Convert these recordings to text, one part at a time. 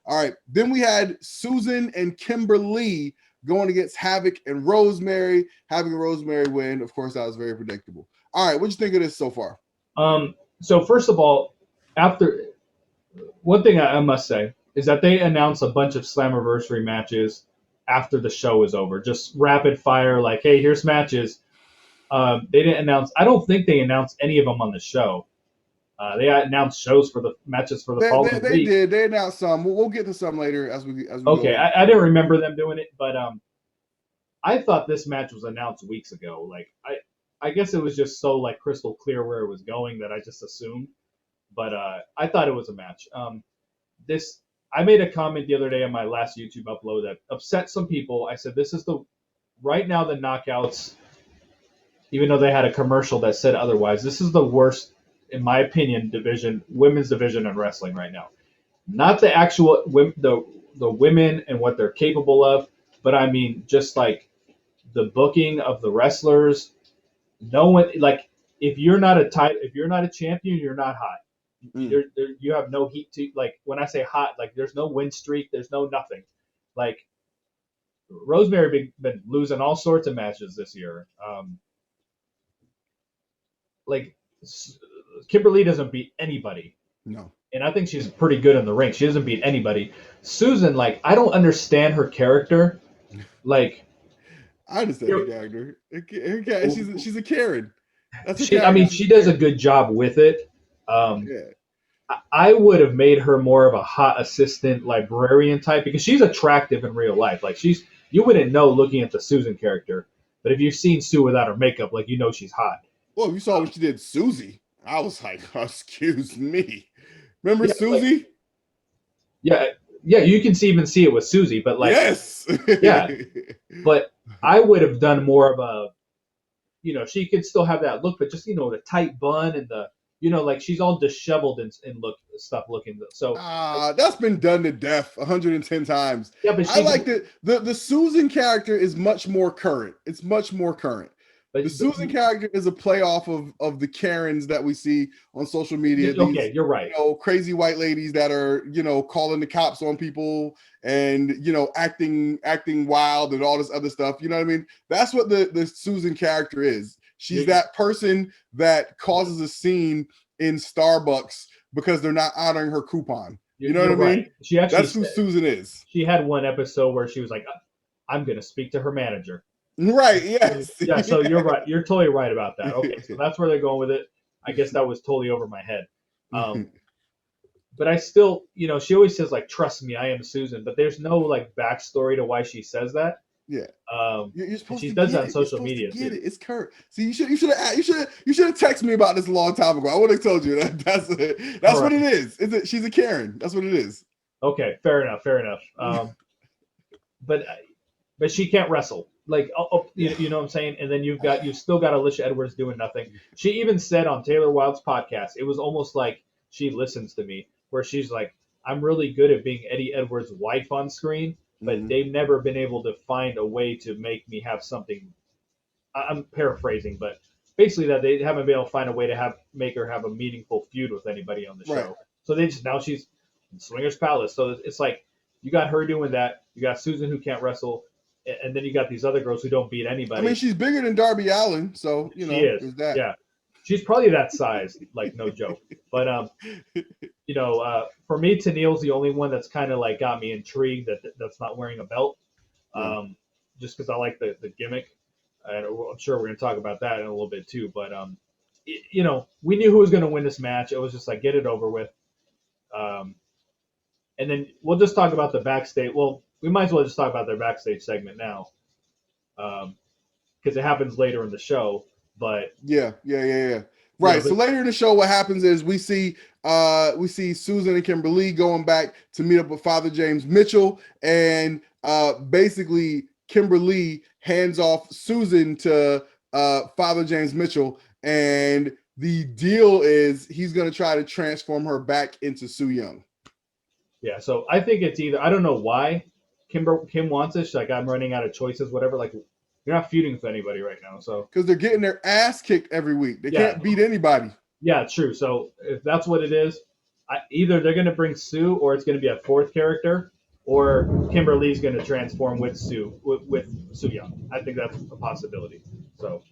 All right. Then we had Susan and Kimber Lee going against Havok and Rosemary. Havok and Rosemary win. Of course, that was very predictable. All right. What you think of this so far? So first of all, after one thing I must say is that they announced a bunch of Slammiversary matches after the show was over. Just rapid fire, like, hey, here's matches. They didn't announce. I don't think they announced any of them on the show. They announced shows for the matches for the following They week. did. They announced some. We'll get to some later as we Okay, go. I didn't remember them doing it, but I thought this match was announced weeks ago. Like I guess it was just so like crystal clear where it was going that I just assumed. But I thought it was a match. This I made a comment the other day on my last YouTube upload that upset some people. I said this is the right now the knockouts, even though they had a commercial that said otherwise. This is the worst, in my opinion, women's division in wrestling right now. Not the actual the women and what they're capable of, but I mean just like the booking of the wrestlers. No one like if you're not a champion, you're not hot. You have no heat to like when I say hot, like there's no win streak, there's no nothing. Like Rosemary been losing all sorts of matches this year. Like Kimberly doesn't beat anybody. No. And I think she's pretty good in the ring. She doesn't beat anybody. Susan, like, I don't understand her character. Like, I understand her character. She's a Karen. That's I mean, she does a good job with it. I would have made her more of a hot assistant librarian type because she's attractive in real life. Like you wouldn't know looking at the Susan character, but if you've seen Sue without her makeup, like you know she's hot. Well, you saw when she did Susie. I was like, excuse me. Remember Susie? Yeah, you can even see it with Susie, but like, yes, yeah. But I would have done more of a, she could still have that look, but just the tight bun and the, like she's all disheveled and looking. So that's been done to death 110 times. Yeah, but I like the Susan character is much more current. It's much more current. But the Susan character is a playoff of the Karens that we see on social media. Okay, you're right. Crazy white ladies that are, calling the cops on people and, acting wild and all this other stuff. You know what I mean? That's what the Susan character is. She's that person that causes a scene in Starbucks because they're not honoring her coupon. You know what I mean? That's who Susan is. She had one episode where she was like, I'm going to speak to her manager. Right. Yes. Yeah. So you're right. You're totally right about that. Okay. So that's where they're going with it. I guess that was totally over my head. But I still, she always says like, trust me, I am Susan, but there's no like backstory to why she says that. Yeah. You're supposed she does that on social media. Get it. It's Kurt. See, you should have texted me about this a long time ago. I would have told you that's what it is. She's a Karen. That's what it is. Okay. Fair enough. But she can't wrestle. Like, you know what I'm saying? And then you've still got Alicia Edwards doing nothing. She even said on Taylor Wilde's podcast, it was almost like she listens to me, where she's like, I'm really good at being Eddie Edwards' wife on screen, but they've never been able to find a way to make me have something. I'm paraphrasing, but basically that they haven't been able to find a way to make her have a meaningful feud with anybody on the show. Right. So now she's in Swingers Palace. So it's like you got her doing that. You got Susan who can't wrestle. And then you got these other girls who don't beat anybody. I mean, she's bigger than Darby Allin, so she is. There's that. Yeah, she's probably that size, like no joke. But for me, Tennille's the only one that's kind of like got me intrigued that's not wearing a belt, just because I like the gimmick. And I'm sure we're gonna talk about that in a little bit too. But we knew who was gonna win this match. It was just like get it over with. And then we'll just talk about the backstage. Well, we might as well just talk about their backstage segment now, because it happens later in the show. But yeah. Right. So later in the show, what happens is we see Susan and Kimberly going back to meet up with Father James Mitchell, and basically Kimberly hands off Susan to Father James Mitchell, and the deal is he's going to try to transform her back into Su Yung. Yeah. So I think it's either, I don't know why Kim wants it. She's like, I'm running out of choices, whatever. Like, you're not feuding with anybody right now. So because they're getting their ass kicked every week. They can't beat anybody. Yeah, true. So if that's what it is, either they're going to bring Sue, or it's going to be a fourth character, or Kimberly's going to transform with Sue Young. I think that's a possibility. So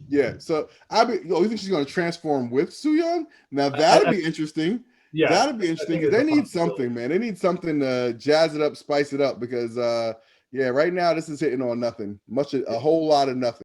yeah. So you think she's going to transform with Soo-young? Now I, that'd I be interesting. yeah, That'd be I interesting think because there's they a need possibility. something, man. They need something to jazz it up, spice it up. Because yeah, right now this is hitting on nothing. A whole lot of nothing.